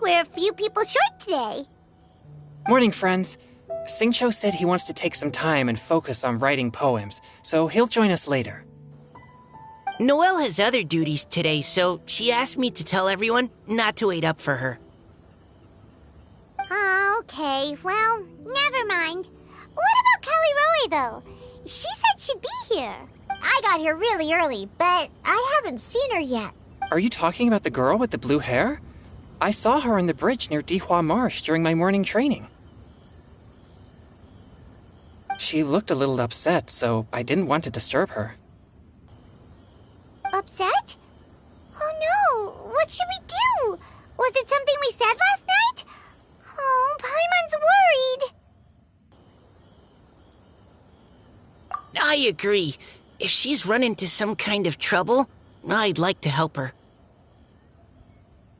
we're a few people short today. Morning, friends. Singcho said he wants to take some time and focus on writing poems, so he'll join us later. Noelle has other duties today, so she asked me to tell everyone not to wait up for her. Oh, okay. Well, never mind. What about Kelly Roy, though? She said she'd be here. I got here really early, but I haven't seen her yet. Are you talking about the girl with the blue hair? I saw her on the bridge near Dihua Marsh during my morning training. She looked a little upset, so I didn't want to disturb her. Upset? Oh no! What should we do? Was it something we said last night? Oh, Paimon's worried. I agree. If she's run into some kind of trouble, I'd like to help her.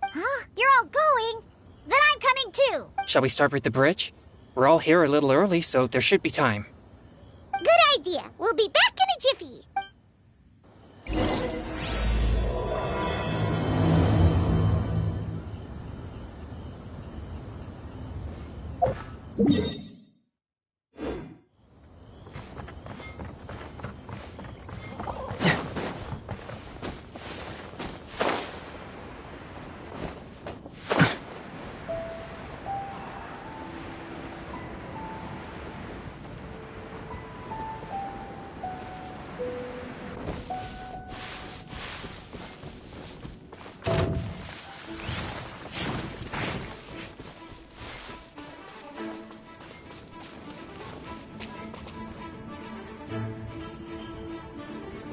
Huh? You're all going? Then I'm coming too. Shall we start with the bridge? We're all here a little early, so there should be time. Good idea. We'll be back in a jiffy.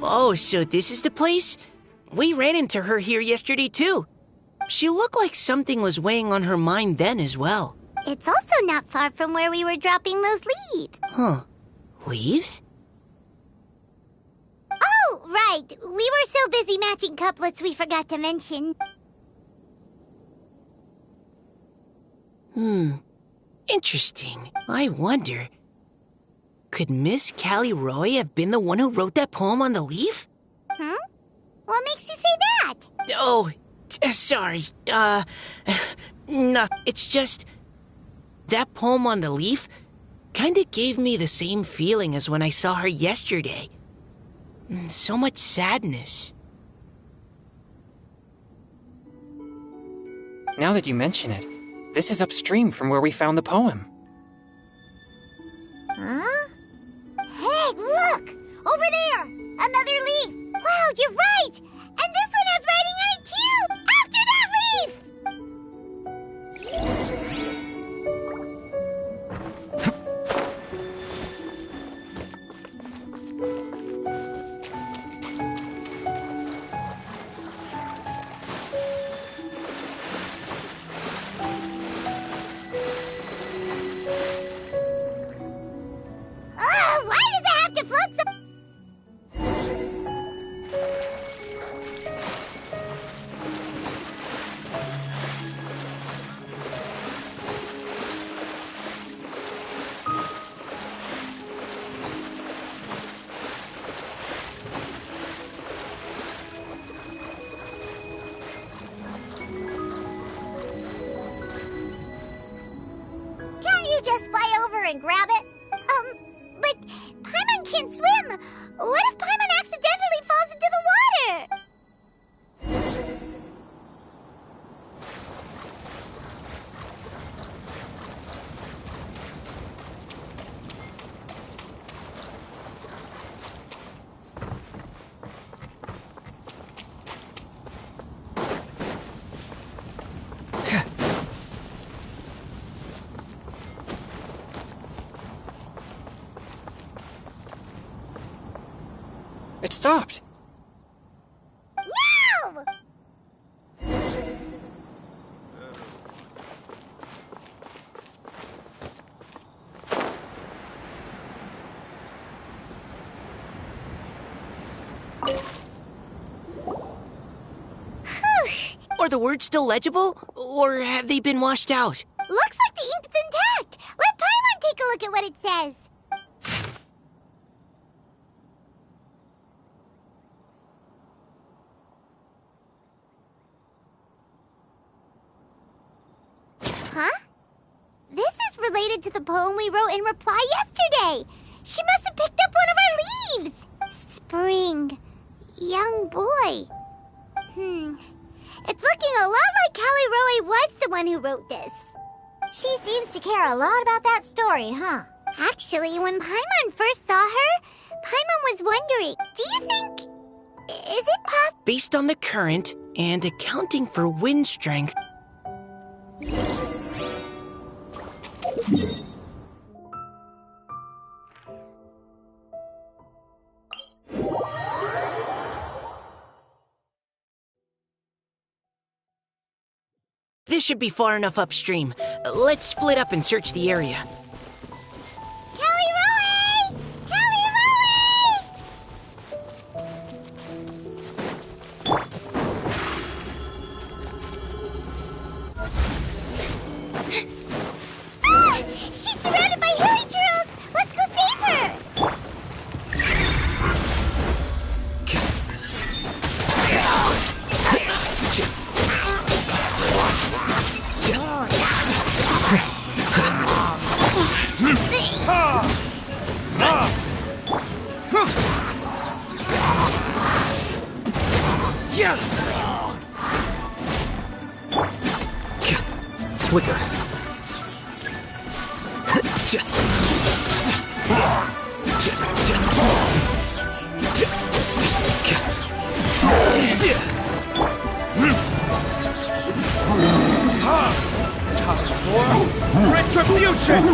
Oh, so this is the place? We ran into her here yesterday, too. She looked like something was weighing on her mind then as well. It's also not far from where we were dropping those leaves. Huh. Leaves? Oh, right. We were so busy matching couplets we forgot to mention. Interesting. I wonder, could Miss Callie Roy have been the one who wrote that poem on the leaf? What makes you say that? Oh, sorry. No, it's just... that poem on the leaf kinda gave me the same feeling as when I saw her yesterday. So much sadness. Now that you mention it, this is upstream from where we found the poem. Huh? Hey, look! Over there! Another leaf! Wow, you're right! And this one has writing on it too! After that leaf! Why does it have to float so... Can't you just fly over and grab it? But Paimon can't swim. What if Paimon accidentally falls into the water? It stopped! No! Are the words still legible, or have they been washed out? Looks like the ink's intact. Let Paimon take a look at what it says. Huh? This is related to the poem we wrote in reply yesterday. She must have picked up one of our leaves. Spring. Young boy. It's looking a lot like Callie Roe was the one who wrote this. She seems to care a lot about that story, huh? Actually, when Paimon first saw her, Paimon was wondering, do you think... is it possible... Based on the current and accounting for wind strength... This should be far enough upstream. Let's split up and search the area. Callie Roe! Callie Roe! Ah! She's surrounded by hilly churros! Let's go save her! Flicker. Time for retribution!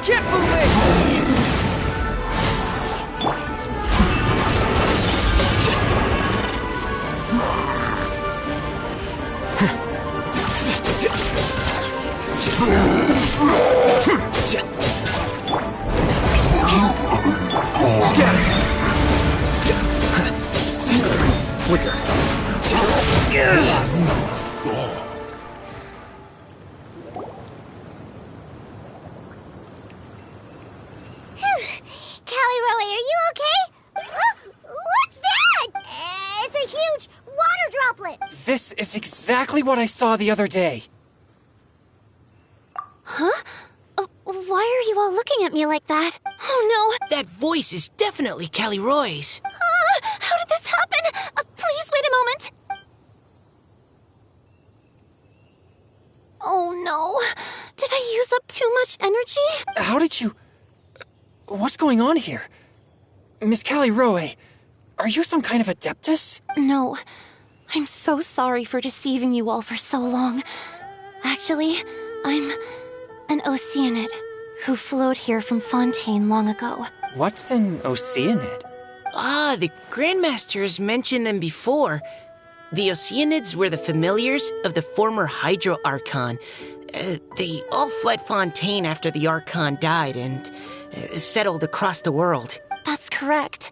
Get moving! Scatter! Flicker. Callie Roe, are you okay? What's that? It's a huge water droplet. This is exactly what I saw the other day. Huh? Why are you all looking at me like that? Oh no! That voice is definitely Callie Roy's. How did this happen? Please wait a moment. Oh no. Did I use up too much energy? How did you... What's going on here? Miss Callie Roe, are you some kind of adeptus? No. I'm so sorry for deceiving you all for so long. Actually, I'm an Oceanid who flowed here from Fontaine long ago. What's an Oceanid? Ah, the Grandmasters mentioned them before. The Oceanids were the familiars of the former Hydro Archon. They all fled Fontaine after the Archon died and settled across the world. That's correct.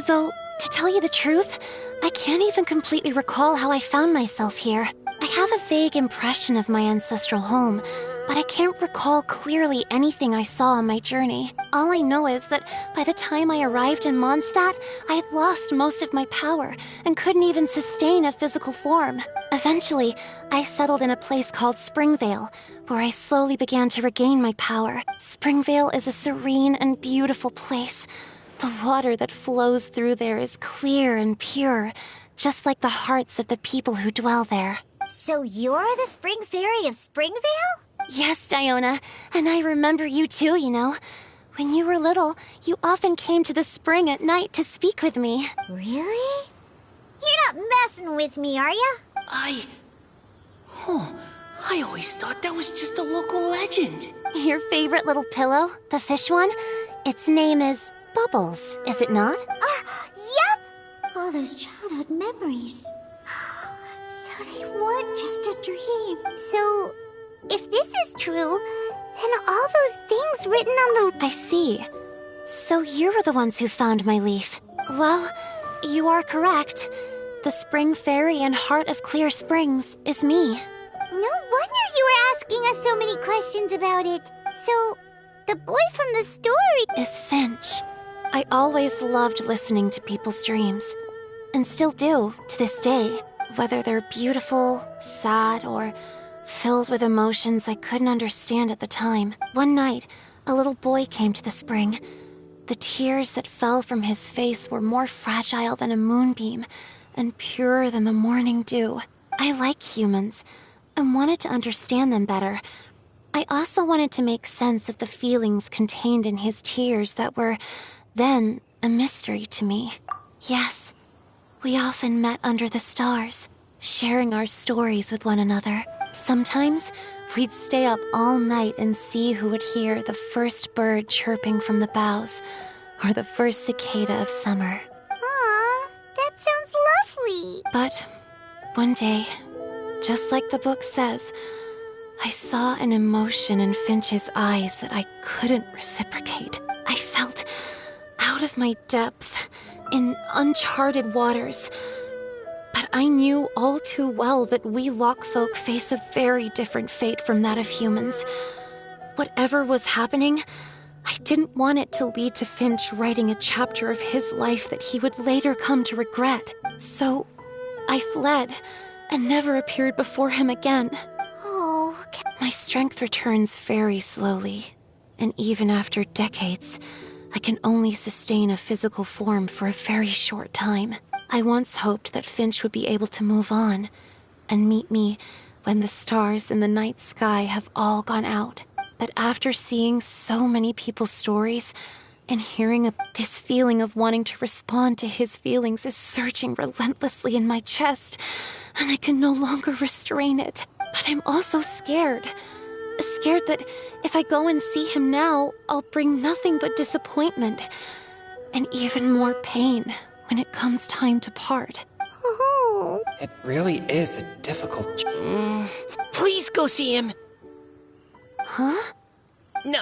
Though, to tell you the truth, I can't even completely recall how I found myself here. I have a vague impression of my ancestral home, but I can't recall clearly anything I saw on my journey. All I know is that by the time I arrived in Mondstadt, I had lost most of my power and couldn't even sustain a physical form. Eventually, I settled in a place called Springvale, where I slowly began to regain my power. Springvale is a serene and beautiful place. The water that flows through there is clear and pure, just like the hearts of the people who dwell there. So you're the Spring Fairy of Springvale? Yes, Diona, and I remember you too, you know. When you were little, you often came to the spring at night to speak with me. Really? You're not messing with me, are ya? I always thought that was just a local legend. Your favorite little pillow, the fish one? Its name is Bubbles, is it not? Yep! All those childhood memories. So they weren't just a dream. So, if this is true, then all those things written on the... I see. So you were the ones who found my leaf. Well, you are correct. The Spring Fairy and Heart of Clear Springs is me. No wonder you were asking us so many questions about it. So, the boy from the story Is Finch. I always loved listening to people's dreams, and still do to this day, whether they're beautiful, sad, or filled with emotions I couldn't understand at the time. One night, a little boy came to the spring. The tears that fell from his face were more fragile than a moonbeam and purer than the morning dew. I like humans and wanted to understand them better. I also wanted to make sense of the feelings contained in his tears that were, then, a mystery to me. Yes, we often met under the stars, sharing our stories with one another. Sometimes, we'd stay up all night and see who would hear the first bird chirping from the boughs, or the first cicada of summer. Aw, that sounds lovely. But one day, just like the book says, I saw an emotion in Finch's eyes that I couldn't reciprocate. I felt out of my depth, in uncharted waters. But I knew all too well that we Lockfolk face a very different fate from that of humans. Whatever was happening, I didn't want it to lead to Finch writing a chapter of his life that he would later come to regret. So, I fled, and never appeared before him again. Oh, My strength returns very slowly, and even after decades, I can only sustain a physical form for a very short time. I once hoped that Finch would be able to move on and meet me when the stars in the night sky have all gone out. But after seeing so many people's stories and hearing this feeling of wanting to respond to his feelings is surging relentlessly in my chest, and I can no longer restrain it. But I'm also scared. Scared that if I go and see him now, I'll bring nothing but disappointment and even more pain when it comes time to part. oh. It really is a difficult Please go see him. Huh?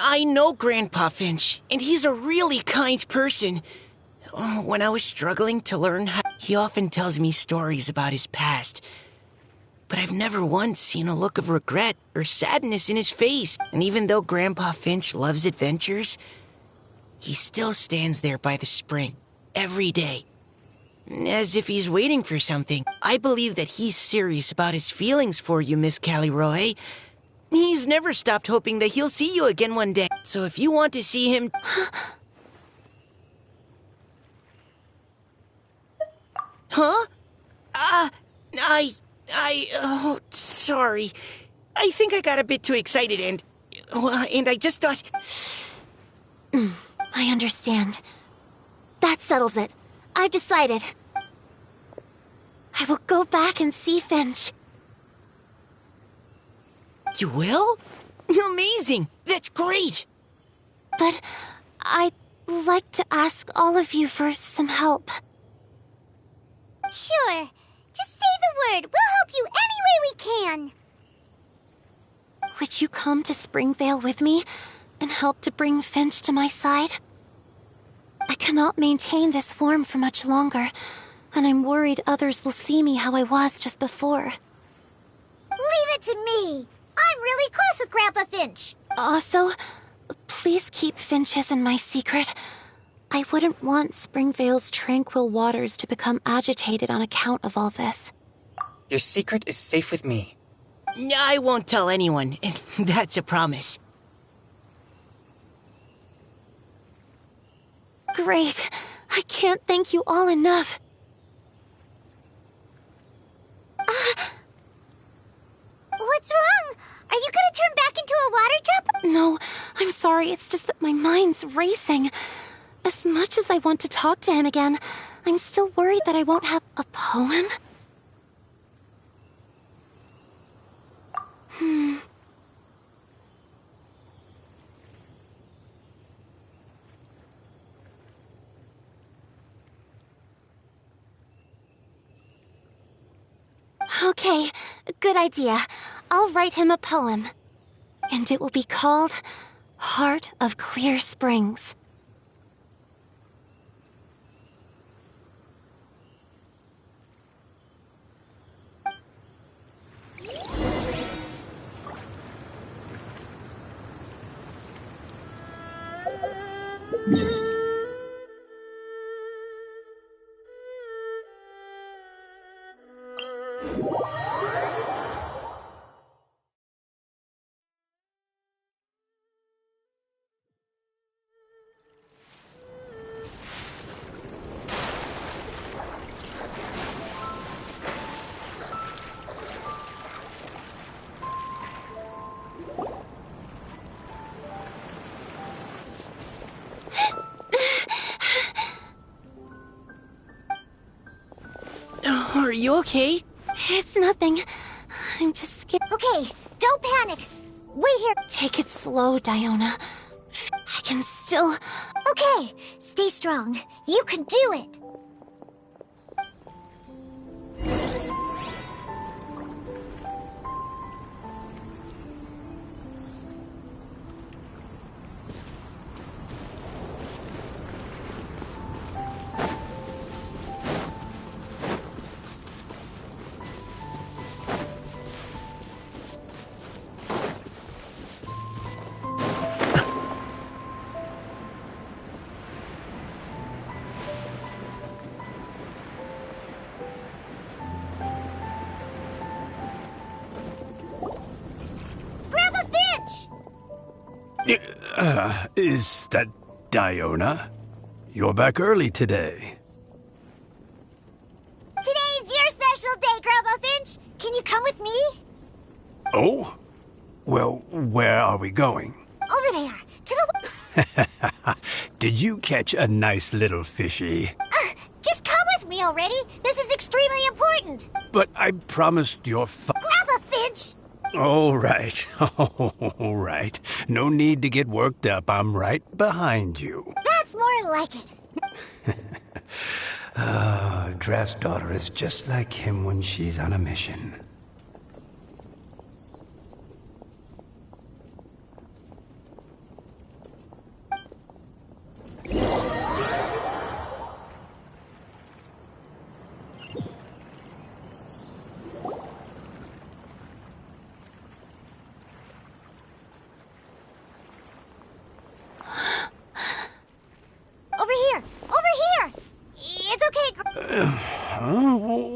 I know Grandpa Finch, and he's a really kind person. When I was struggling to learn how, he often tells me stories about his past. But I've never once seen a look of regret or sadness in his face. And even though Grandpa Finch loves adventures, he still stands there by the spring, every day, as if he's waiting for something. I believe that he's serious about his feelings for you, Miss Callie Roe. He's never stopped hoping that he'll see you again one day. So if you want to see him... Huh? Oh, sorry. I think I got a bit too excited and I just thought... I understand. That settles it. I've decided. I will go back and see Finch. You will? Amazing! That's great! But I'd like to ask all of you for some help. Sure. Just say the word. We'll help you any way we can. Would you come to Springvale with me and help to bring Finch to my side? I cannot maintain this form for much longer, and I'm worried others will see me how I was just before. Leave it to me. I'm really close with Grandpa Finch. Also, please keep Finch's in my secret. I wouldn't want Springvale's tranquil waters to become agitated on account of all this. Your secret is safe with me. I won't tell anyone. That's a promise. Great. I can't thank you all enough. What's wrong? Are you gonna turn back into a water drop? No, I'm sorry. It's just that my mind's racing. As much as I want to talk to him again, I'm still worried that I won't have a poem. Okay, good idea. I'll write him a poem. And it will be called Heart of Clear Springs. Are you okay? It's nothing. I'm just scared. Okay, don't panic. Wait here. Take it slow, Diona. I can still... Okay, stay strong. You can do it. Is that Diona? You're back early today. Today's your special day, Grandpa Finch. Can you come with me? Oh? Well, where are we going? Over there, to the... Did you catch a nice little fishy? Just come with me already. This is extremely important. But I promised your Grandpa Finch! All right. All right. No need to get worked up. I'm right behind you. That's more like it. Draft's daughter is just like him when she's on a mission.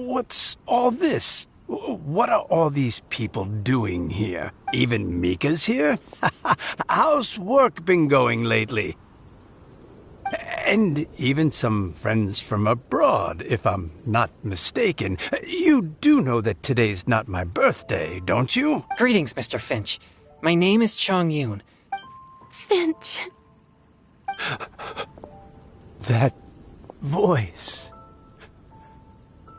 What's all this? What are all these people doing here? Even Mika's here? How's work been going lately? And even some friends from abroad, if I'm not mistaken. You do know that today's not my birthday, don't you? Greetings, Mr. Finch. My name is Chong Yoon. Finch. That voice.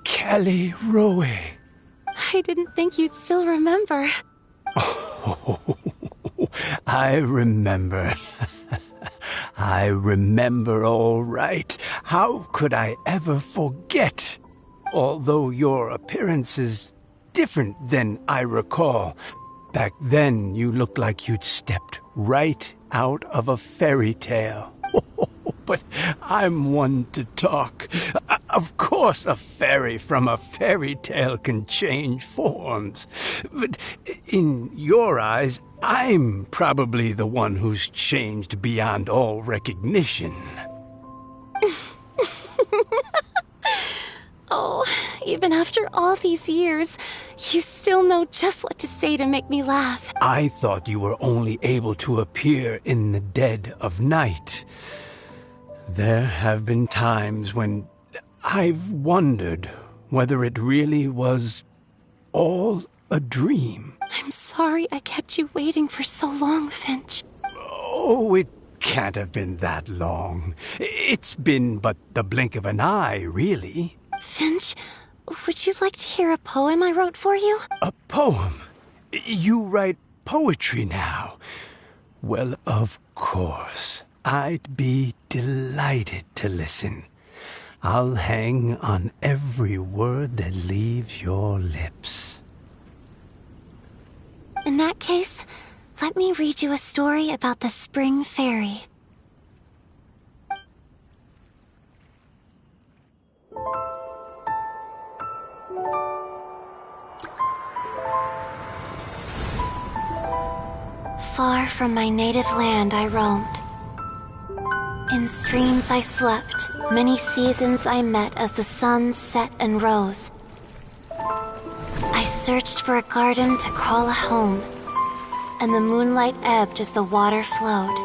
Callie Rowe. I didn't think you'd still remember. Oh, I remember. I remember all right. How could I ever forget? Although your appearance is different than I recall. Back then, you looked like you'd stepped right out of a fairy tale. But I'm one to talk. Of course, a fairy from a fairy tale can change forms. But in your eyes, I'm probably the one who's changed beyond all recognition. Oh, even after all these years, you still know just what to say to make me laugh. I thought you were only able to appear in the dead of night. There have been times when I've wondered whether it really was all a dream. I'm sorry I kept you waiting for so long, Finch. Oh, it can't have been that long. It's been but the blink of an eye, really. Finch, would you like to hear a poem I wrote for you? A poem? You write poetry now? Well, of course. I'd be delighted to listen. I'll hang on every word that leaves your lips. In that case, let me read you a story about the Spring Fairy. Far from my native land I roamed. In streams I slept, many seasons I met as the sun set and rose. I searched for a garden to call a home, and the moonlight ebbed as the water flowed.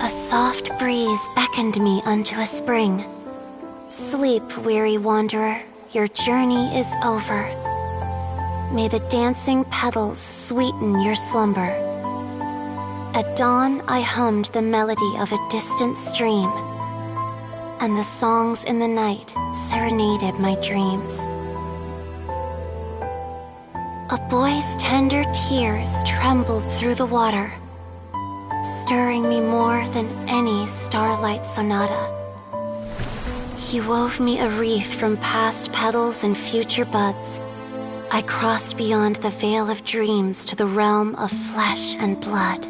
A soft breeze beckoned me unto a spring. Sleep, weary wanderer, your journey is over. May the dancing petals sweeten your slumber. At dawn, I hummed the melody of a distant stream, and the songs in the night serenaded my dreams. A boy's tender tears trembled through the water, stirring me more than any starlight sonata. He wove me a wreath from past petals and future buds. I crossed beyond the veil of dreams to the realm of flesh and blood.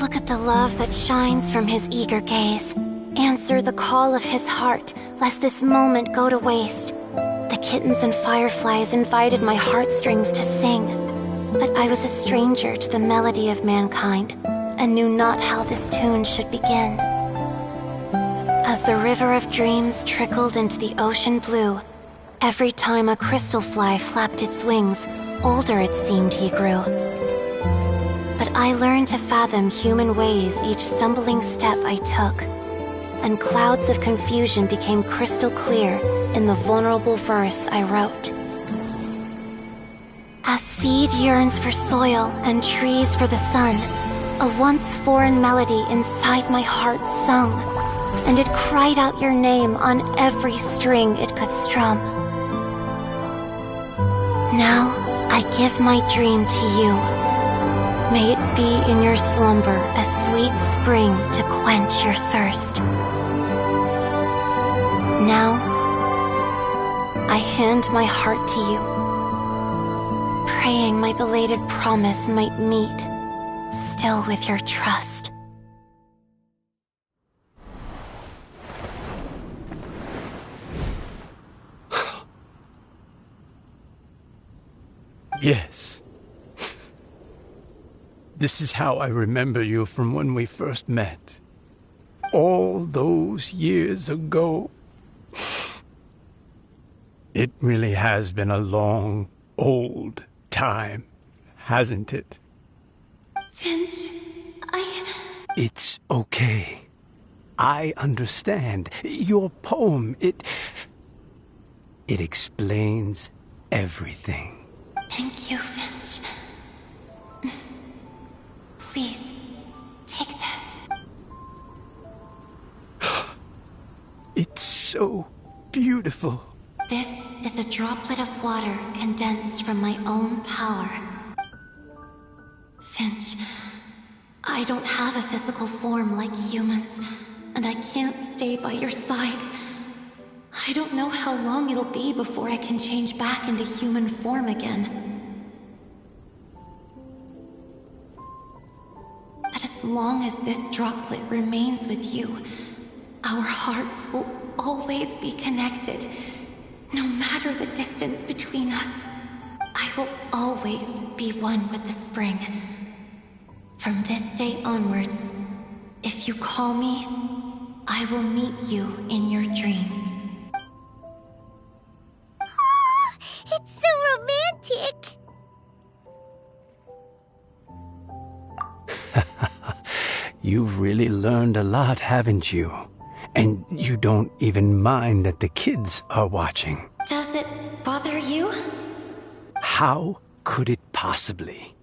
Look at the love that shines from his eager gaze. Answer the call of his heart, lest this moment go to waste. The kittens and fireflies invited my heartstrings to sing, but I was a stranger to the melody of mankind, and knew not how this tune should begin. As the river of dreams trickled into the ocean blue, every time a crystal fly flapped its wings, older it seemed he grew. But I learned to fathom human ways each stumbling step I took, and clouds of confusion became crystal clear in the vulnerable verse I wrote. As seed yearns for soil and trees for the sun, a once foreign melody inside my heart sung, and it cried out your name on every string it could strum. Now I give my dream to you. May it be in your slumber a sweet spring to quench your thirst. Now, I hand my heart to you, praying my belated promise might meet, still with your trust. Yes. This is how I remember you from when we first met. All those years ago. It really has been a long, old time, hasn't it? Finch, It's okay. I understand. Your poem, it explains everything. Thank you, Finch. Please, take this. It's so beautiful. This is a droplet of water condensed from my own power. Finch, I don't have a physical form like humans, and I can't stay by your side. I don't know how long it'll be before I can change back into human form again. But as long as this droplet remains with you, our hearts will always be connected. No matter the distance between us, I will always be one with the spring. From this day onwards, if you call me, I will meet you in your dreams. Oh, it's so romantic. You've really learned a lot, haven't you? And you don't even mind that the kids are watching. Does it bother you? How could it possibly?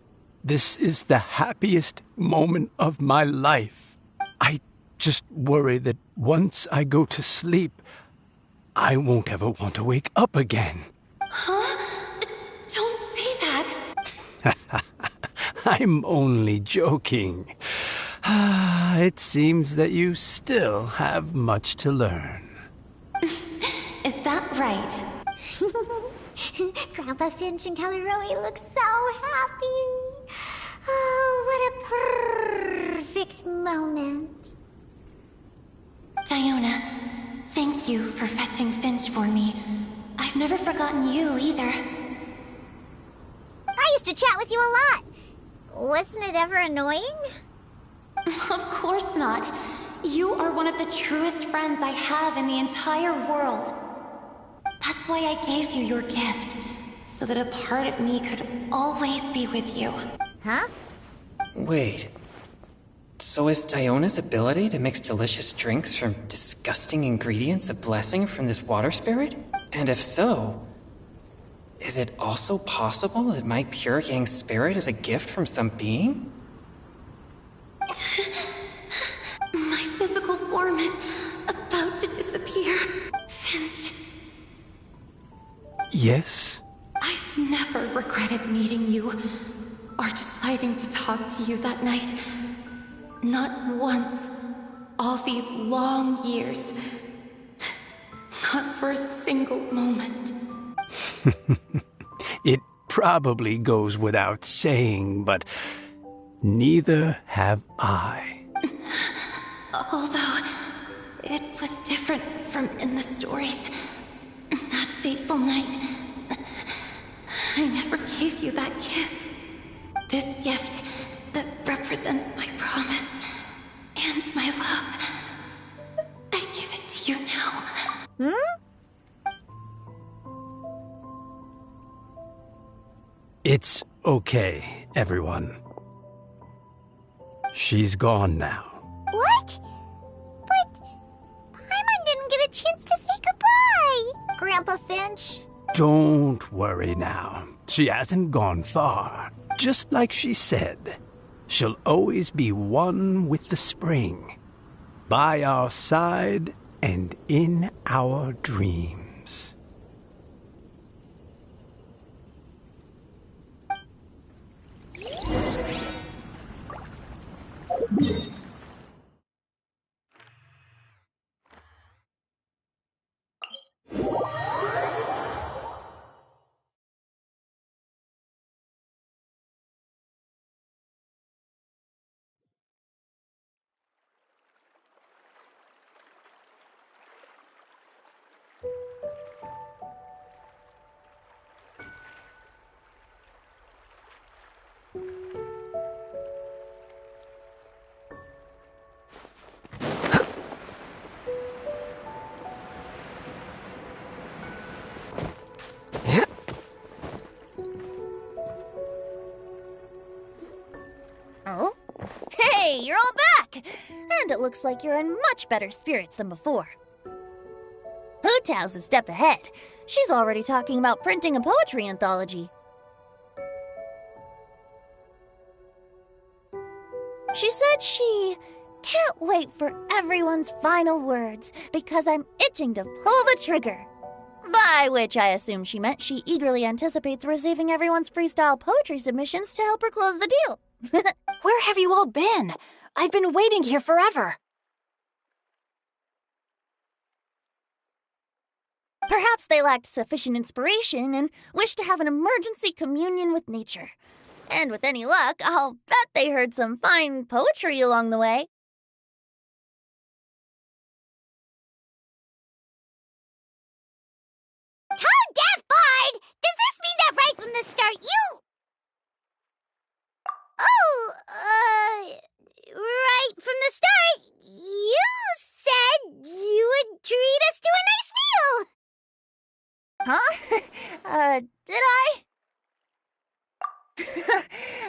This is the happiest moment of my life. I just worry that once I go to sleep, I won't ever want to wake up again. Huh? Don't say that. I'm only joking. It seems that you still have much to learn. Is that right? Grandpa Finch and Kelly Rowie look so happy. Oh, what a perfect moment. Diona, thank you for fetching Finch for me. I've never forgotten you either. I used to chat with you a lot. Wasn't it ever annoying? Of course not. You are one of the truest friends I have in the entire world. That's why I gave you your gift, so that a part of me could always be with you. Huh? Wait. So is Diona's ability to mix delicious drinks from disgusting ingredients a blessing from this water spirit? And if so, is it also possible that my pure yang spirit is a gift from some being? My physical form is about to disappear. Finch, Yes? I've never regretted meeting you or deciding to talk to you that night. Not once. All these long years. Not for a single moment. It probably goes without saying, but neither have I. Although, it was different from in the stories. That fateful night, I never gave you that kiss. This gift that represents my promise and my love. I give it to you now. It's okay, everyone. She's gone now. What? But Paimon didn't get a chance to say goodbye. Grandpa Finch? Don't worry now. She hasn't gone far. Just like she said, she'll always be one with the spring. By our side and in our dreams. Oh? Hey, you're all back! And it looks like you're in much better spirits than before. Hu Tao's a step ahead. She's already talking about printing a poetry anthology. She said she can't wait for everyone's final words because I'm itching to pull the trigger. By which I assume she meant she eagerly anticipates receiving everyone's freestyle poetry submissions to help her close the deal. Where have you all been? I've been waiting here forever. Perhaps they lacked sufficient inspiration and wished to have an emergency communion with nature. And with any luck, I'll bet they heard some fine poetry along the way. Code Death Bard! Does this mean that right from the start you... Oh, right from the start, you said you would treat us to a nice meal! Huh? Did I?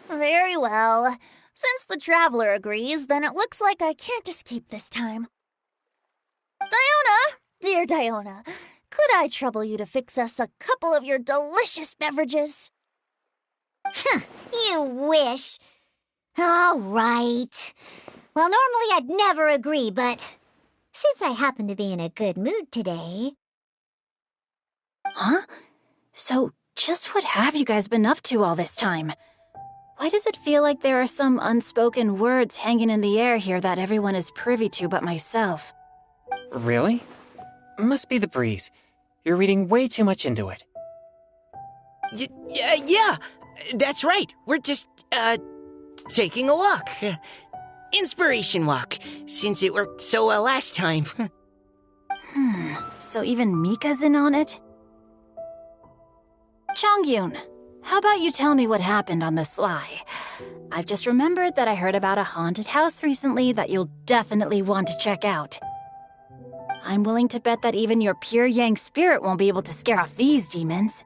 Very well. Since the Traveler agrees, then it looks like I can't escape this time. Diona! Dear Diona, could I trouble you to fix us a couple of your delicious beverages? You wish. All right. Well, normally I'd never agree, but since I happen to be in a good mood today... Huh? So, just what have you guys been up to all this time? Why does it feel like there are some unspoken words hanging in the air here that everyone is privy to but myself? Really? Must be the breeze. You're reading way too much into it. Yeah, that's right. We're just, taking a walk. Inspiration walk, since it worked so well last time. So even Mika's in on it? Chongyun, how about you tell me what happened on the sly? I've just remembered that I heard about a haunted house recently that you'll definitely want to check out. I'm willing to bet that even your pure Yang spirit won't be able to scare off these demons.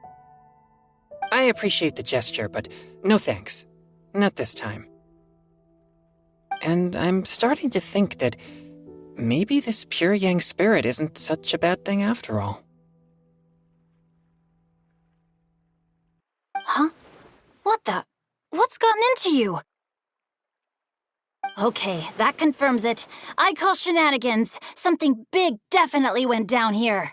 I appreciate the gesture, but no thanks. Not this time. And I'm starting to think that maybe this pure Yang spirit isn't such a bad thing after all. Huh? What the? What's gotten into you? Okay, that confirms it. I call shenanigans. Something big definitely went down here.